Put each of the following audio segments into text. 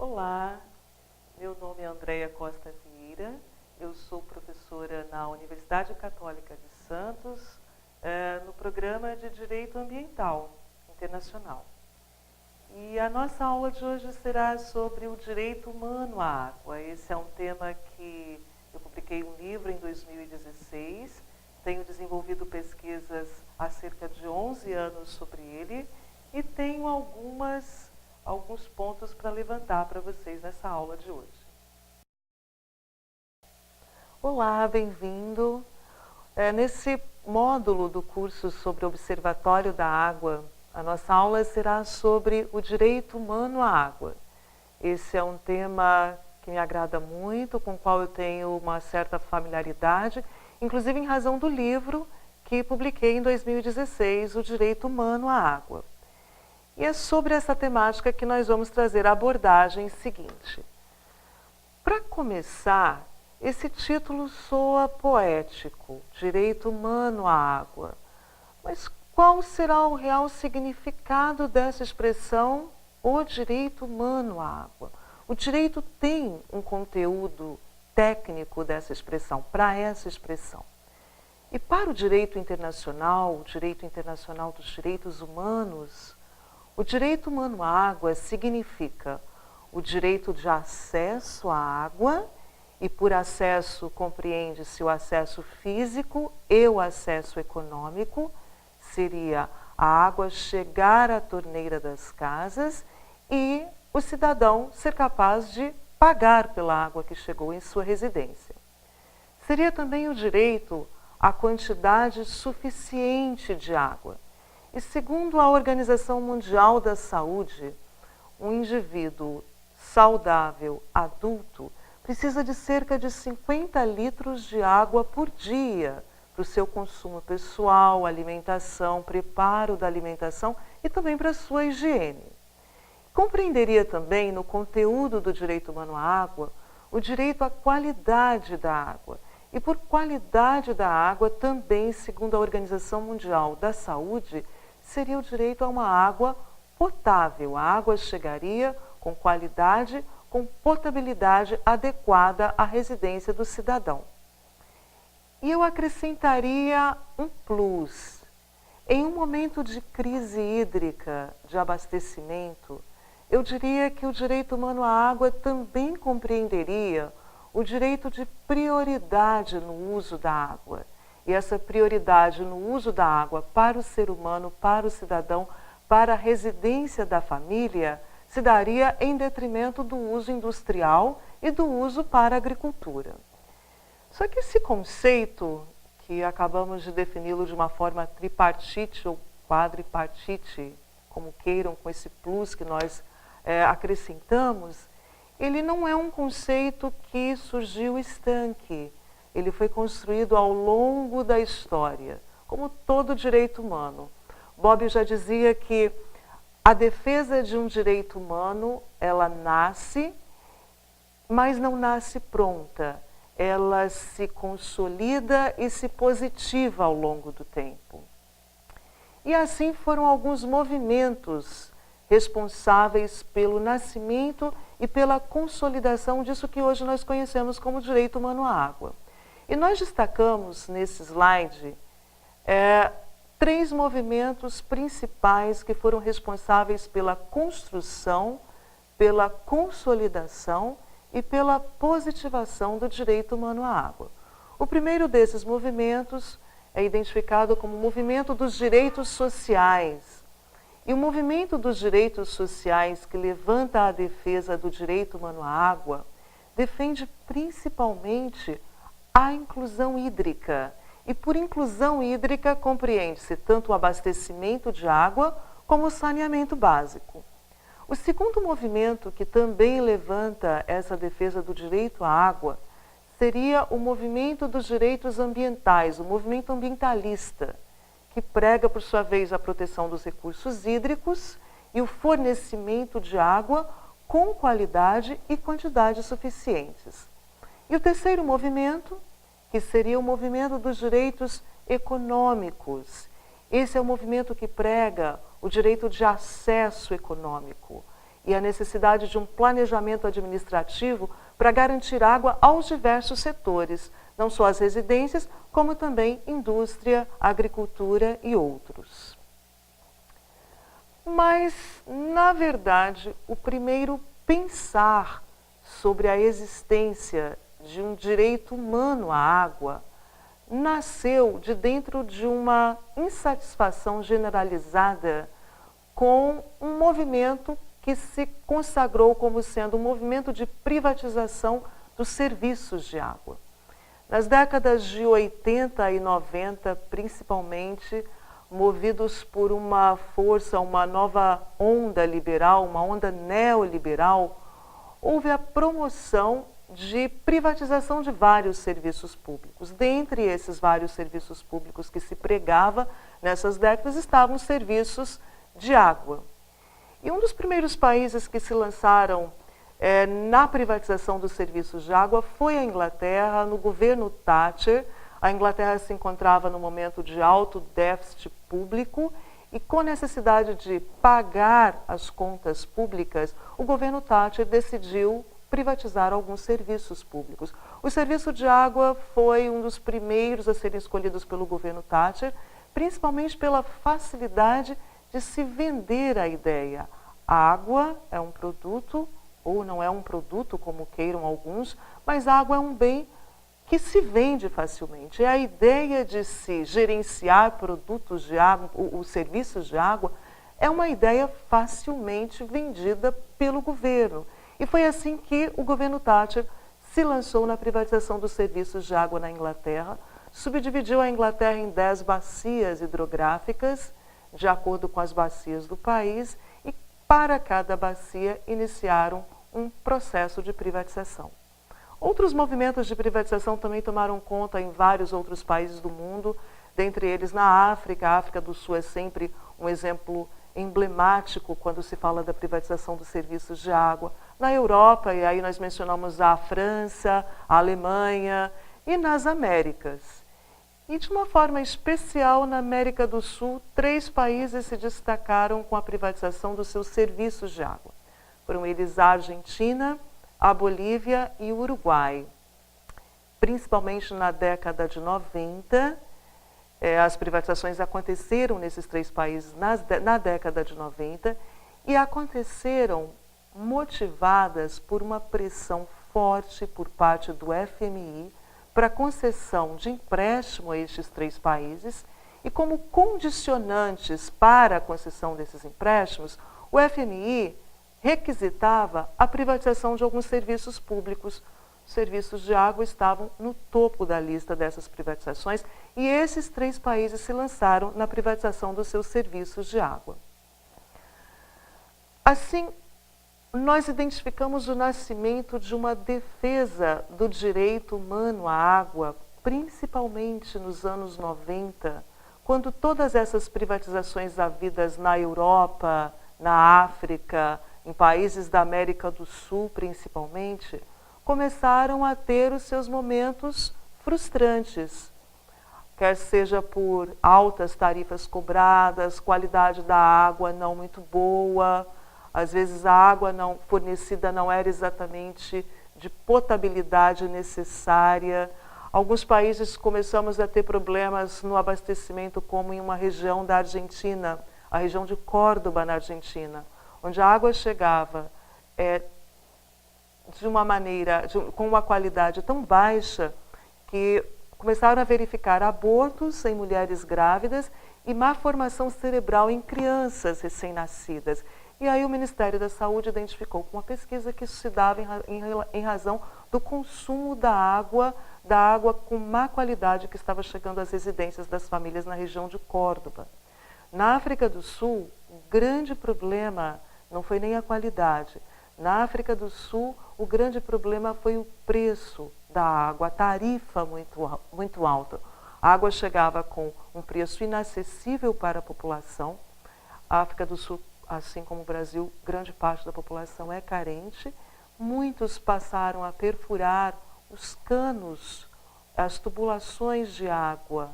Olá, meu nome é Andréia Costa Vieira, eu sou professora na Universidade Católica de Santos, no programa de Direito Ambiental Internacional. E a nossa aula de hoje será sobre o direito humano à água. Esse é um tema que eu publiquei um livro em 2016, tenho desenvolvido pesquisas há cerca de 11 anos sobre ele e tenho alguns pontos para levantar para vocês nessa aula de hoje. Olá, bem-vindo. Nesse módulo do curso sobre o Observatório da Água, a nossa aula será sobre o direito humano à água. Esse é um tema que me agrada muito, com o qual eu tenho uma certa familiaridade, inclusive em razão do livro que publiquei em 2016, O Direito Humano à Água. E é sobre essa temática que nós vamos trazer a abordagem seguinte. Para começar, esse título soa poético, Direito Humano à Água. Mas qual será o real significado dessa expressão, o direito humano à água? O direito tem um conteúdo técnico dessa expressão, para essa expressão. E para o direito internacional dos direitos humanos, o direito humano à água significa o direito de acesso à água, e por acesso compreende-se o acesso físico e o acesso econômico, seria a água chegar à torneira das casas e o cidadão ser capaz de pagar pela água que chegou em sua residência. Seria também o direito à quantidade suficiente de água. E segundo a Organização Mundial da Saúde, um indivíduo saudável, adulto, precisa de cerca de 50 litros de água por dia para o seu consumo pessoal, alimentação, preparo da alimentação e também para a sua higiene. Compreenderia também no conteúdo do direito humano à água o direito à qualidade da água. E por qualidade da água também, segundo a Organização Mundial da Saúde, seria o direito a uma água potável. A água chegaria com qualidade, com potabilidade adequada à residência do cidadão. E eu acrescentaria um plus. Em um momento de crise hídrica, de abastecimento, eu diria que o direito humano à água também compreenderia o direito de prioridade no uso da água. E essa prioridade no uso da água para o ser humano, para o cidadão, para a residência da família, se daria em detrimento do uso industrial e do uso para a agricultura. Só que esse conceito, que acabamos de defini-lo de uma forma tripartite ou quadripartite, como queiram, com esse plus que nós acrescentamos, ele não é um conceito que surgiu estanque. Ele foi construído ao longo da história, como todo direito humano. Bob já dizia que a defesa de um direito humano, ela nasce, mas não nasce pronta. Ela se consolida e se positiva ao longo do tempo. E assim foram alguns movimentos responsáveis pelo nascimento e pela consolidação disso que hoje nós conhecemos como direito humano à água. E nós destacamos nesse slide 3 movimentos principais que foram responsáveis pela construção, pela consolidação e pela positivação do direito humano à água. O primeiro desses movimentos é identificado como o movimento dos direitos sociais. E o movimento dos direitos sociais, que levanta a defesa do direito humano à água, defende principalmente a inclusão hídrica. E por inclusão hídrica compreende-se tanto o abastecimento de água como o saneamento básico. O segundo movimento que também levanta essa defesa do direito à água seria o movimento dos direitos ambientais, o movimento ambientalista, que prega, por sua vez, a proteção dos recursos hídricos e o fornecimento de água com qualidade e quantidade suficientes. E o terceiro movimento, que seria o movimento dos direitos econômicos. Esse é o movimento que prega o direito de acesso econômico. e a necessidade de um planejamento administrativo para garantir água aos diversos setores, não só as residências, como também indústria, agricultura e outros. Mas, na verdade, o primeiro pensar sobre a existência de um direito humano à água nasceu de dentro de uma insatisfação generalizada com um movimento que se consagrou como sendo um movimento de privatização dos serviços de água. Nas décadas de 80 e 90, principalmente, movidos por uma força, uma nova onda liberal, uma onda neoliberal, houve a promoção de privatização de vários serviços públicos. Dentre esses vários serviços públicos que se pregava nessas décadas estavam os serviços de água. E um dos primeiros países que se lançaram na privatização dos serviços de água foi a Inglaterra, no governo Thatcher. A Inglaterra se encontrava num momento de alto déficit público e com necessidade de pagar as contas públicas, o governo Thatcher decidiu privatizar alguns serviços públicos. O serviço de água foi um dos primeiros a serem escolhidos pelo governo Thatcher, principalmente pela facilidade de se vender a ideia. A água é um produto, ou não é um produto, como queiram alguns, mas a água é um bem que se vende facilmente. É a ideia de se gerenciar produtos de água, os serviços de água, é uma ideia facilmente vendida pelo governo. E foi assim que o governo Thatcher se lançou na privatização dos serviços de água na Inglaterra, subdividiu a Inglaterra em 10 bacias hidrográficas, de acordo com as bacias do país, e para cada bacia iniciaram um processo de privatização. Outros movimentos de privatização também tomaram conta em vários outros países do mundo, dentre eles na África. A África do Sul é sempre um exemplo emblemático quando se fala da privatização dos serviços de água. Na Europa, e aí nós mencionamos a França, a Alemanha e nas Américas. E de uma forma especial, na América do Sul, 3 países se destacaram com a privatização dos seus serviços de água. Foram eles a Argentina, a Bolívia e o Uruguai. Principalmente na década de 90, as privatizações aconteceram nesses 3 países na década de 90 e aconteceram motivadas por uma pressão forte por parte do FMI para concessão de empréstimo a estes 3 países e como condicionantes para a concessão desses empréstimos, o FMI requisitava a privatização de alguns serviços públicos. Os serviços de água estavam no topo da lista dessas privatizações e esses 3 países se lançaram na privatização dos seus serviços de água. Assim, nós identificamos o nascimento de uma defesa do direito humano à água, principalmente nos anos 90, quando todas essas privatizações havidas na Europa, na África, em países da América do Sul principalmente, começaram a ter os seus momentos frustrantes, quer seja por altas tarifas cobradas, qualidade da água não muito boa, às vezes a água fornecida não era exatamente de potabilidade necessária. Alguns países começamos a ter problemas no abastecimento, como em uma região da Argentina, a região de Córdoba, na Argentina, onde a água chegava de uma maneira, com uma qualidade tão baixa, que começaram a verificar abortos em mulheres grávidas e má formação cerebral em crianças recém-nascidas. E aí o Ministério da Saúde identificou com uma pesquisa que isso se dava em razão do consumo da água com má qualidade que estava chegando às residências das famílias na região de Córdoba. Na África do Sul, o grande problema não foi nem a qualidade. Na África do Sul, o grande problema foi o preço da água, a tarifa muito alta. A água chegava com um preço inacessível para a população. A África do Sul, assim como o Brasil, grande parte da população é carente. Muitos passaram a perfurar os canos, as tubulações de água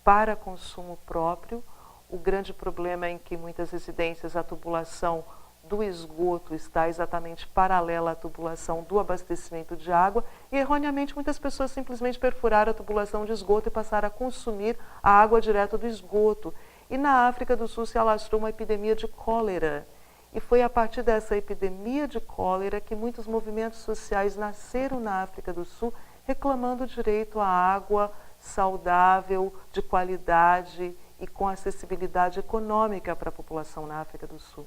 para consumo próprio. O grande problema é em que muitas residências a tubulação do esgoto está exatamente paralela à tubulação do abastecimento de água e, erroneamente, muitas pessoas simplesmente perfuraram a tubulação de esgoto e passaram a consumir a água direto do esgoto. E na África do Sul se alastrou uma epidemia de cólera. E foi a partir dessa epidemia de cólera que muitos movimentos sociais nasceram na África do Sul, reclamando o direito à água saudável, de qualidade e com acessibilidade econômica para a população na África do Sul.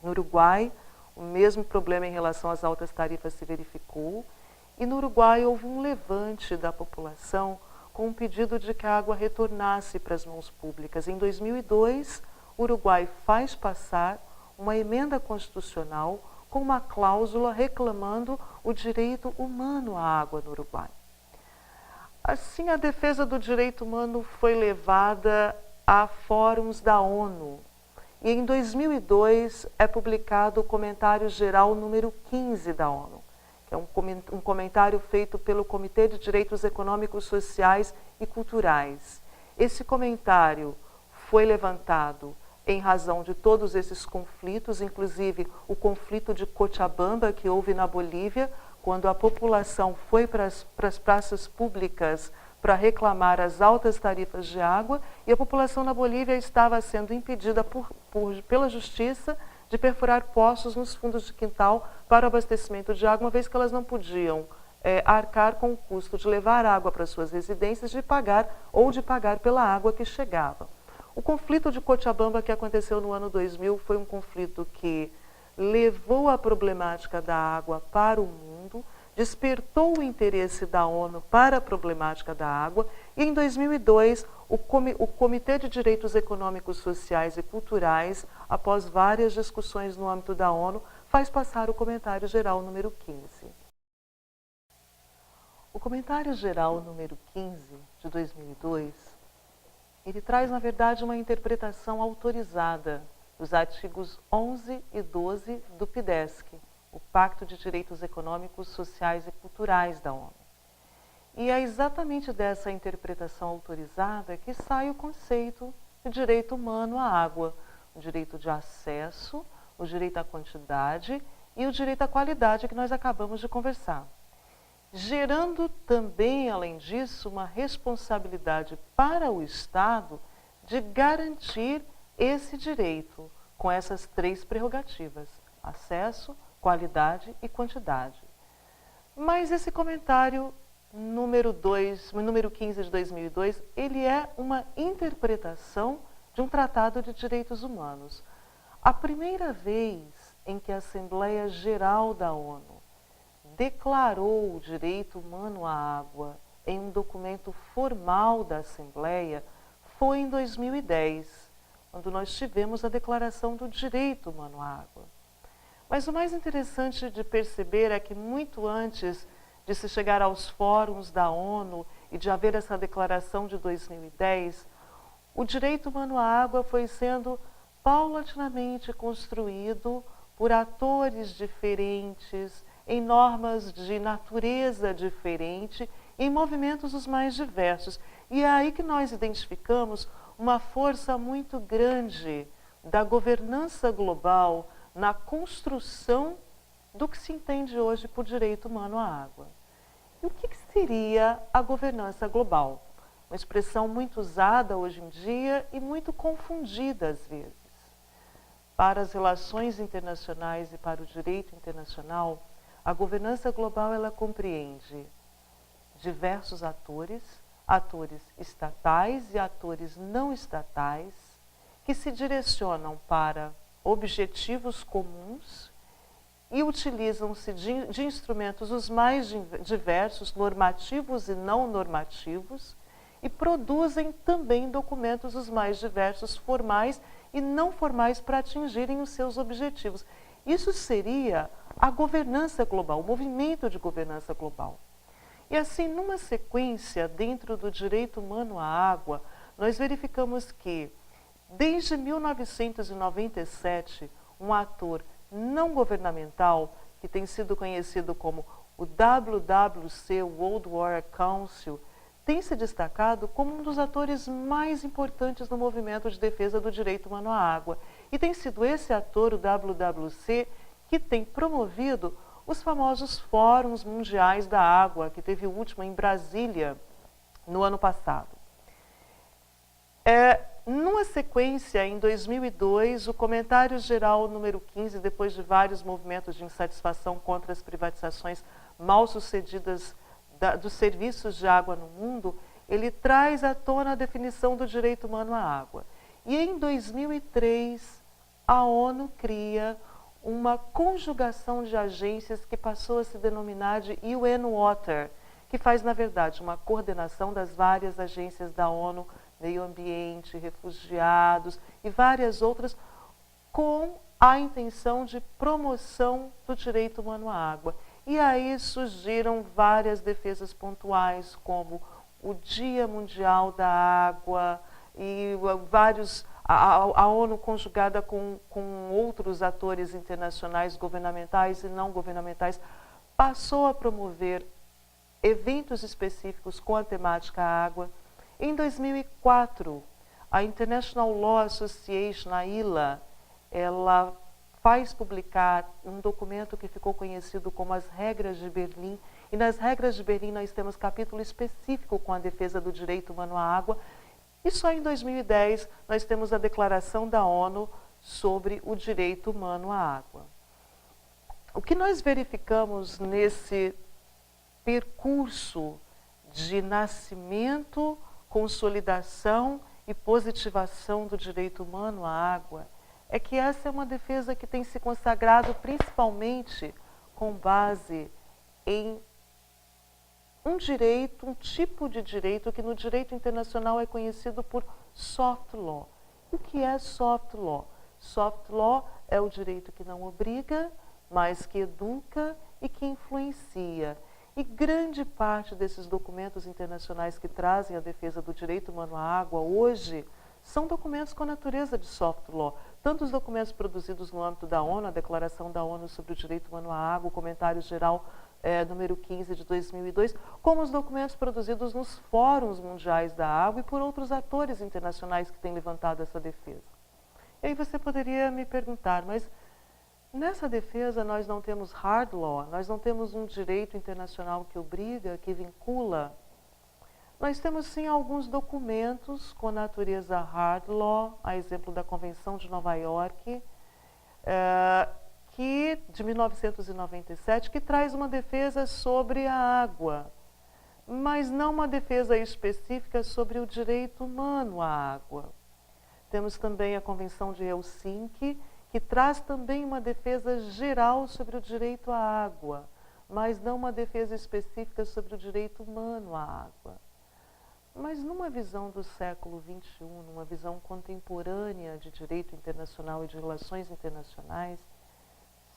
No Uruguai, o mesmo problema em relação às altas tarifas se verificou, e no Uruguai houve um levante da população com um pedido de que a água retornasse para as mãos públicas. Em 2002, o Uruguai faz passar uma emenda constitucional com uma cláusula reclamando o direito humano à água no Uruguai. Assim, a defesa do direito humano foi levada a fóruns da ONU. E em 2002 é publicado o Comentário Geral número 15 da ONU, que é um comentário feito pelo Comitê de Direitos Econômicos, Sociais e Culturais. Esse comentário foi levantado em razão de todos esses conflitos, inclusive o conflito de Cochabamba que houve na Bolívia, quando a população foi para as praças públicas para reclamar as altas tarifas de água, e a população na Bolívia estava sendo impedida pela justiça de perfurar poços nos fundos de quintal para o abastecimento de água, uma vez que elas não podiam arcar com o custo de levar água para suas residências, de pagar pela água que chegava. O conflito de Cochabamba, que aconteceu no ano 2000, foi um conflito que levou a problemática da água para o mundo, despertou o interesse da ONU para a problemática da água, e em 2002 o Comitê de Direitos Econômicos, Sociais e Culturais, após várias discussões no âmbito da ONU, faz passar o Comentário Geral número 15. O Comentário Geral número 15 de 2002, ele traz, na verdade, uma interpretação autorizada dos artigos 11 e 12 do PDESC, o Pacto de Direitos Econômicos, Sociais e Culturais da ONU. E é exatamente dessa interpretação autorizada que sai o conceito de direito humano à água, o direito de acesso, o direito à quantidade e o direito à qualidade que nós acabamos de conversar. Gerando também, além disso, uma responsabilidade para o Estado de garantir esse direito com essas três prerrogativas: acesso, qualidade e quantidade. Mas esse comentário número 15 de 2002, ele é uma interpretação de um tratado de direitos humanos. A primeira vez em que a Assembleia Geral da ONU declarou o direito humano à água em um documento formal da Assembleia foi em 2010, quando nós tivemos a Declaração do Direito Humano à Água. Mas o mais interessante de perceber é que muito antes de se chegar aos fóruns da ONU e de haver essa declaração de 2010, o direito humano à água foi sendo paulatinamente construído por atores diferentes, em normas de natureza diferente, em movimentos os mais diversos. E é aí que nós identificamos uma força muito grande da governança global na construção do que se entende hoje por direito humano à água. E o que seria a governança global? Uma expressão muito usada hoje em dia e muito confundida às vezes. Para as relações internacionais e para o direito internacional, a governança global ela compreende diversos atores, atores estatais e atores não estatais, que se direcionam para objetivos comuns e utilizam-se de instrumentos os mais diversos, normativos e não normativos, e produzem também documentos os mais diversos, formais e não formais, para atingirem os seus objetivos. Isso seria a governança global, o movimento de governança global. E assim, numa sequência, dentro do direito humano à água, nós verificamos que, desde 1997, um ator não governamental, que tem sido conhecido como o WWC, World Water Council, tem se destacado como um dos atores mais importantes no movimento de defesa do direito humano à água. E tem sido esse ator, o WWC, que tem promovido os famosos Fóruns Mundiais da Água, que teve o último em Brasília no ano passado. Numa sequência, em 2002, o comentário geral número 15, depois de vários movimentos de insatisfação contra as privatizações mal sucedidas dos serviços de água no mundo, ele traz à tona a definição do direito humano à água. E em 2003, a ONU cria uma conjugação de agências que passou a se denominar de UN Water, que faz, na verdade, uma coordenação das várias agências da ONU, meio ambiente, refugiados e várias outras, com a intenção de promoção do direito humano à água. E aí surgiram várias defesas pontuais, como o Dia Mundial da Água e a ONU conjugada com outros atores internacionais, governamentais e não governamentais, passou a promover eventos específicos com a temática água. Em 2004, a International Law Association, a ILA, ela faz publicar um documento que ficou conhecido como as Regras de Berlim. E nas Regras de Berlim nós temos capítulo específico com a defesa do direito humano à água. E só em 2010 nós temos a Declaração da ONU sobre o direito humano à água. O que nós verificamos nesse percurso de nascimento, consolidação e positivação do direito humano à água é que essa é uma defesa que tem se consagrado principalmente com base em um direito, um tipo de direito que no direito internacional é conhecido por soft law. O que é soft law? Soft law é o direito que não obriga, mas que educa e que influencia. E grande parte desses documentos internacionais que trazem a defesa do direito humano à água hoje são documentos com natureza de soft law. Tanto os documentos produzidos no âmbito da ONU, a Declaração da ONU sobre o Direito Humano à Água, o Comentário Geral número 15 de 2002, como os documentos produzidos nos Fóruns Mundiais da Água e por outros atores internacionais que têm levantado essa defesa. E aí você poderia me perguntar, mas nessa defesa nós não temos hard law, nós não temos um direito internacional que obriga, que vincula. Nós temos sim alguns documentos com natureza hard law, a exemplo da Convenção de Nova York, de 1997, que traz uma defesa sobre a água, mas não uma defesa específica sobre o direito humano à água. Temos também a Convenção de Helsinki, que traz também uma defesa geral sobre o direito à água, mas não uma defesa específica sobre o direito humano à água. Mas numa visão do século XXI, numa visão contemporânea de direito internacional e de relações internacionais,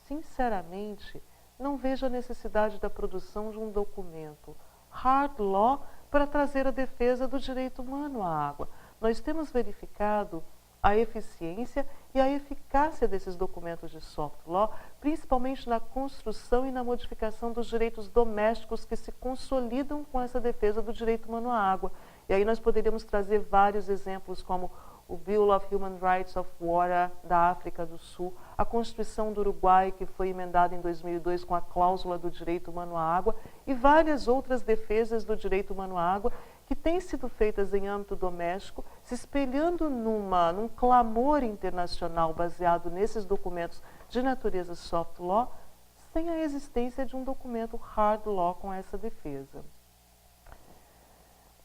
sinceramente, não vejo a necessidade da produção de um documento hard law para trazer a defesa do direito humano à água. Nós temos verificado a eficiência e a eficácia desses documentos de soft law, principalmente na construção e na modificação dos direitos domésticos que se consolidam com essa defesa do direito humano à água. E aí nós poderíamos trazer vários exemplos, como o Bill of Human Rights of Water da África do Sul, a Constituição do Uruguai, que foi emendada em 2002 com a cláusula do direito humano à água, e várias outras defesas do direito humano à água que têm sido feitas em âmbito doméstico, se espelhando num clamor internacional baseado nesses documentos de natureza soft law, sem a existência de um documento hard law com essa defesa.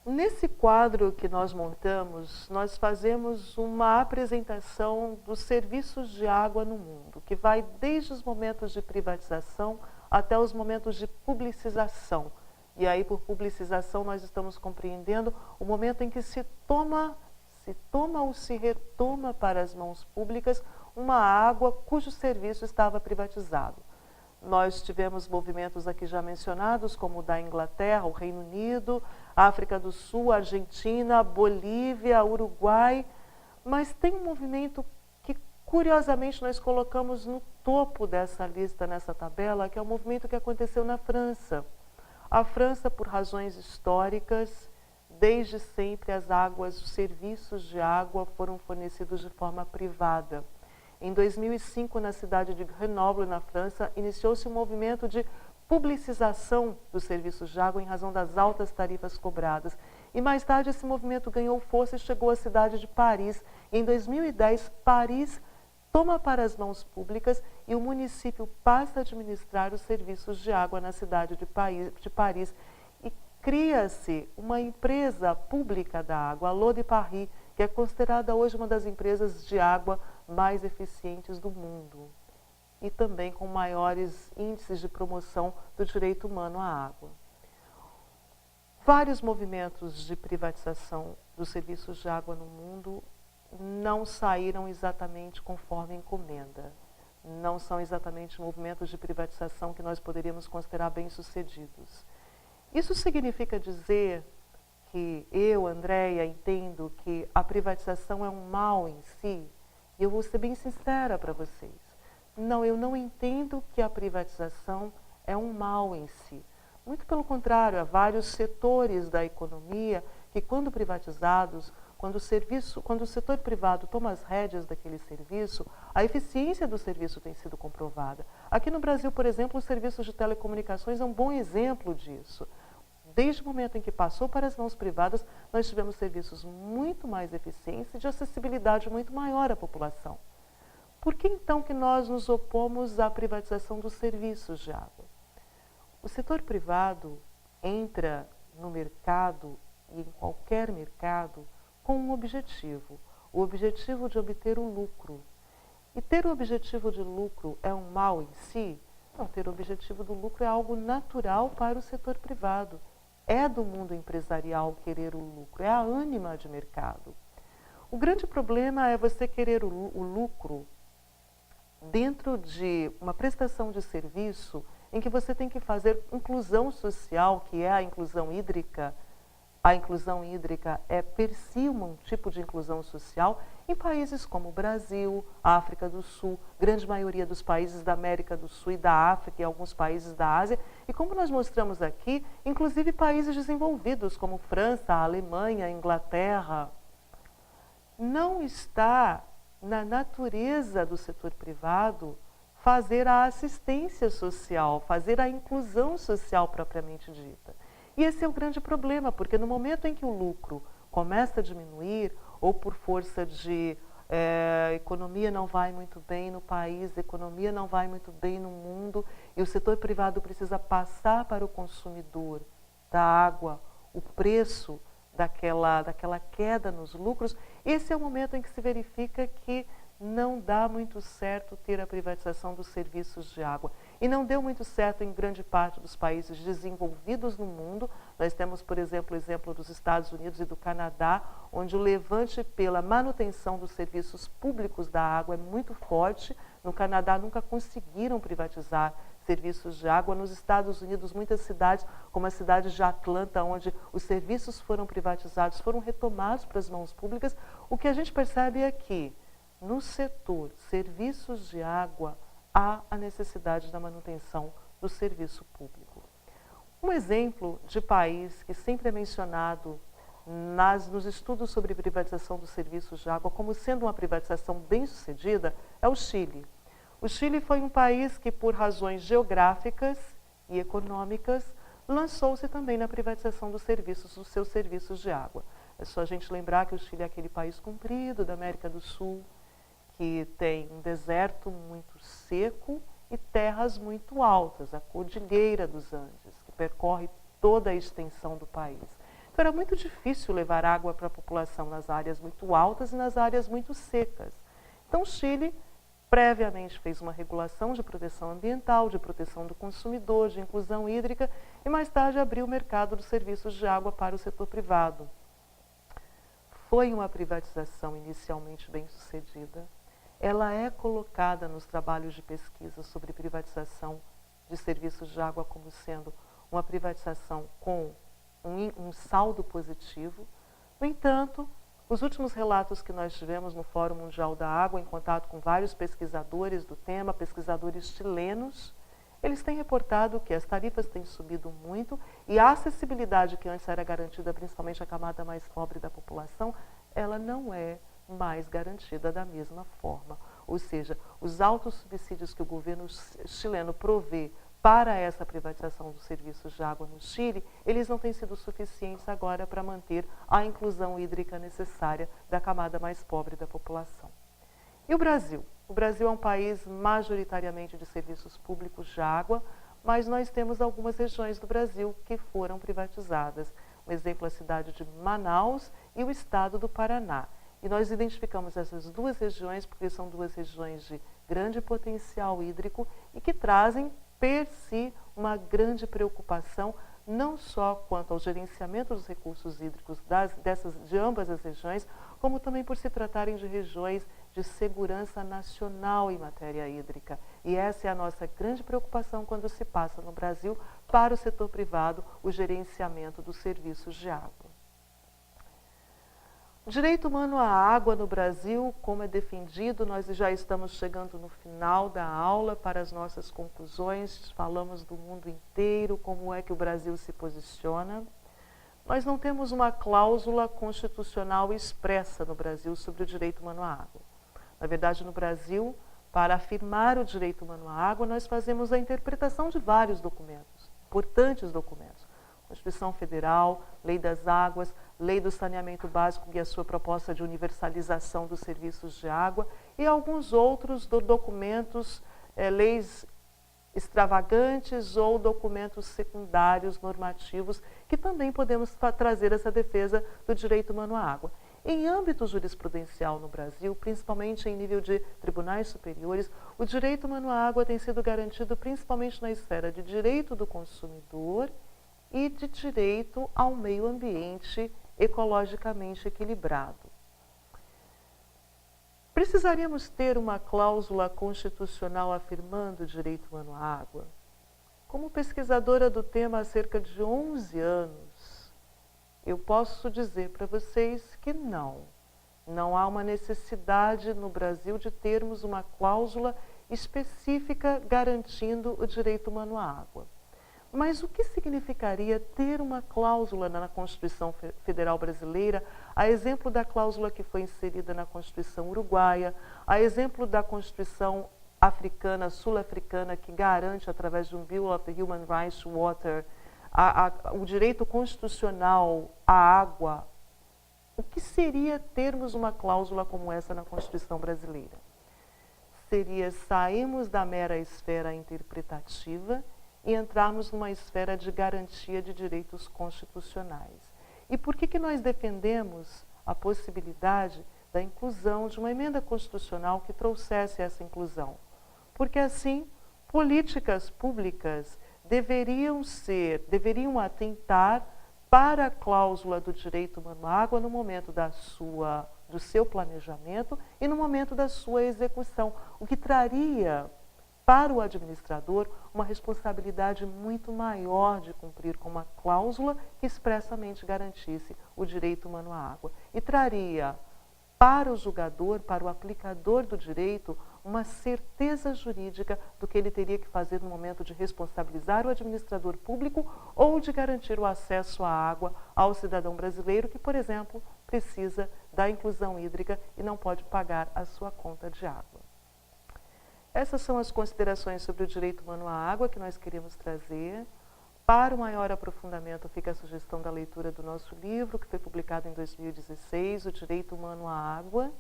Nesse quadro que nós montamos, nós fazemos uma apresentação dos serviços de água no mundo, que vai desde os momentos de privatização até os momentos de publicização. E aí, por publicização, nós estamos compreendendo o momento em que se toma ou se retoma para as mãos públicas uma água cujo serviço estava privatizado. Nós tivemos movimentos aqui já mencionados, como o da Inglaterra, o Reino Unido, África do Sul, Argentina, Bolívia, Uruguai, mas tem um movimento que, curiosamente, nós colocamos no topo dessa lista, nessa tabela, que é o movimento que aconteceu na França. A França, por razões históricas, desde sempre as águas, os serviços de água foram fornecidos de forma privada. Em 2005, na cidade de Grenoble, na França, iniciou-se um movimento de publicização dos serviços de água em razão das altas tarifas cobradas. E mais tarde esse movimento ganhou força e chegou à cidade de Paris. Em 2010, Paris toma para as mãos públicas e o município passa a administrar os serviços de água na cidade de Paris. E cria-se uma empresa pública da água, a L'Eau de Paris, que é considerada hoje uma das empresas de água mais eficientes do mundo e também com maiores índices de promoção do direito humano à água. Vários movimentos de privatização dos serviços de água no mundo não saíram exatamente conforme encomenda. Não são exatamente movimentos de privatização que nós poderíamos considerar bem-sucedidos. Isso significa dizer que eu, Andréia, entendo que a privatização é um mal em si? E eu vou ser bem sincera para vocês. Não, eu não entendo que a privatização é um mal em si. Muito pelo contrário, há vários setores da economia que, quando privatizados, quando o setor privado toma as rédeas daquele serviço, a eficiência do serviço tem sido comprovada. Aqui no Brasil, por exemplo, os serviços de telecomunicações é um bom exemplo disso. Desde o momento em que passou para as mãos privadas, nós tivemos serviços muito mais eficientes e de acessibilidade muito maior à população. Por que então que nós nos opomos à privatização dos serviços de água? O setor privado entra no mercado e em qualquer mercado com um objetivo, o objetivo de obter o lucro. E ter o objetivo de lucro é um mal em si? Não, ter o objetivo do lucro é algo natural para o setor privado. É do mundo empresarial querer o lucro, é a ânima de mercado. O grande problema é você querer o lucro dentro de uma prestação de serviço em que você tem que fazer inclusão social, que é a inclusão hídrica. A inclusão hídrica é per si um tipo de inclusão social em países como o Brasil, África do Sul, grande maioria dos países da América do Sul e da África e alguns países da Ásia. E como nós mostramos aqui, inclusive países desenvolvidos como França, Alemanha, Inglaterra. Não está na natureza do setor privado fazer a assistência social, fazer a inclusão social propriamente dita. E esse é o grande problema, porque no momento em que o lucro começa a diminuir, ou por força de economia não vai muito bem no país, economia não vai muito bem no mundo, e o setor privado precisa passar para o consumidor da água o preço daquela queda nos lucros, esse é o momento em que se verifica que não dá muito certo ter a privatização dos serviços de água. E não deu muito certo em grande parte dos países desenvolvidos no mundo. Nós temos, por exemplo, o exemplo dos Estados Unidos e do Canadá, onde o levante pela manutenção dos serviços públicos da água é muito forte. No Canadá nunca conseguiram privatizar serviços de água. Nos Estados Unidos, muitas cidades, como a cidade de Atlanta, onde os serviços foram privatizados, foram retomados para as mãos públicas. O que a gente percebe é que no setor serviços de água, há a necessidade da manutenção do serviço público. Um exemplo de país que sempre é mencionado nos estudos sobre privatização dos serviços de água como sendo uma privatização bem-sucedida é o Chile. O Chile foi um país que, por razões geográficas e econômicas, lançou-se também na privatização dos seus serviços de água. É só a gente lembrar que o Chile é aquele país comprido da América do Sul, que tem um deserto muito seco e terras muito altas, a Cordilheira dos Andes, que percorre toda a extensão do país. Então era muito difícil levar água para a população nas áreas muito altas e nas áreas muito secas. Então o Chile previamente fez uma regulação de proteção ambiental, de proteção do consumidor, de inclusão hídrica e mais tarde abriu o mercado dos serviços de água para o setor privado. Foi uma privatização inicialmente bem-sucedida. Ela é colocada nos trabalhos de pesquisa sobre privatização de serviços de água como sendo uma privatização com um saldo positivo. No entanto, os últimos relatos que nós tivemos no Fórum Mundial da Água, em contato com vários pesquisadores do tema, pesquisadores chilenos, eles têm reportado que as tarifas têm subido muito e a acessibilidade que antes era garantida principalmente à camada mais pobre da população, ela não é mais garantida da mesma forma. Ou seja, os altos subsídios que o governo chileno provê para essa privatização dos serviços de água no Chile, eles não têm sido suficientes agora para manter a inclusão hídrica necessária da camada mais pobre da população. E o Brasil? O Brasil é um país majoritariamente de serviços públicos de água, mas nós temos algumas regiões do Brasil que foram privatizadas. Um exemplo é a cidade de Manaus e o estado do Paraná. E nós identificamos essas duas regiões porque são duas regiões de grande potencial hídrico e que trazem, per si, uma grande preocupação, não só quanto ao gerenciamento dos recursos hídricos de ambas as regiões, como também por se tratarem de regiões de segurança nacional em matéria hídrica. E essa é a nossa grande preocupação quando se passa no Brasil para o setor privado o gerenciamento dos serviços de água. O direito humano à água no Brasil, como é defendido, nós já estamos chegando no final da aula para as nossas conclusões, falamos do mundo inteiro, como é que o Brasil se posiciona. Nós não temos uma cláusula constitucional expressa no Brasil sobre o direito humano à água. Na verdade, no Brasil, para afirmar o direito humano à água, nós fazemos a interpretação de vários documentos, importantes documentos. Constituição Federal, Lei das Águas, Lei do Saneamento Básico e a sua proposta de universalização dos serviços de água e alguns outros documentos, leis extravagantes ou documentos secundários normativos que também podemos trazer essa defesa do direito humano à água. Em âmbito jurisprudencial no Brasil, principalmente em nível de tribunais superiores, o direito humano à água tem sido garantido principalmente na esfera de direito do consumidor e de direito ao meio ambiente ecologicamente equilibrado. Precisaríamos ter uma cláusula constitucional afirmando o direito humano à água? Como pesquisadora do tema há cerca de 11 anos, eu posso dizer para vocês que não. Não há uma necessidade no Brasil de termos uma cláusula específica garantindo o direito humano à água. Mas o que significaria ter uma cláusula na Constituição Federal Brasileira, a exemplo da cláusula que foi inserida na Constituição Uruguaia, a exemplo da Constituição africana, sul-africana, que garante, através de um Bill of the Human Rights to Water, o direito constitucional à água? O que seria termos uma cláusula como essa na Constituição brasileira? Seria sairmos da mera esfera interpretativa e entrarmos numa esfera de garantia de direitos constitucionais. E por que nós defendemos a possibilidade da inclusão de uma emenda constitucional que trouxesse essa inclusão? Porque assim, políticas públicas deveriam atentar para a cláusula do direito humano à água no momento do seu planejamento e no momento da sua execução, o que traria para o administrador uma responsabilidade muito maior de cumprir com uma cláusula que expressamente garantisse o direito humano à água. E traria para o julgador, para o aplicador do direito, uma certeza jurídica do que ele teria que fazer no momento de responsabilizar o administrador público ou de garantir o acesso à água ao cidadão brasileiro que, por exemplo, precisa da inclusão hídrica e não pode pagar a sua conta de água. Essas são as considerações sobre o direito humano à água que nós queríamos trazer. Para o maior aprofundamento, fica a sugestão da leitura do nosso livro, que foi publicado em 2016, O Direito Humano à Água.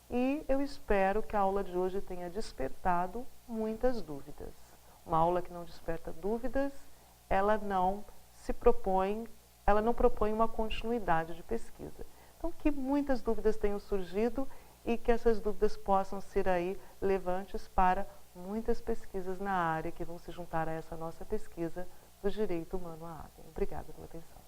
E eu espero que a aula de hoje tenha despertado muitas dúvidas. Uma aula que não desperta dúvidas, ela não propõe uma continuidade de pesquisa. Então, que muitas dúvidas tenham surgido e que essas dúvidas possam ser aí levantes para muitas pesquisas na área que vão se juntar a essa nossa pesquisa do direito humano à água. Obrigada pela atenção.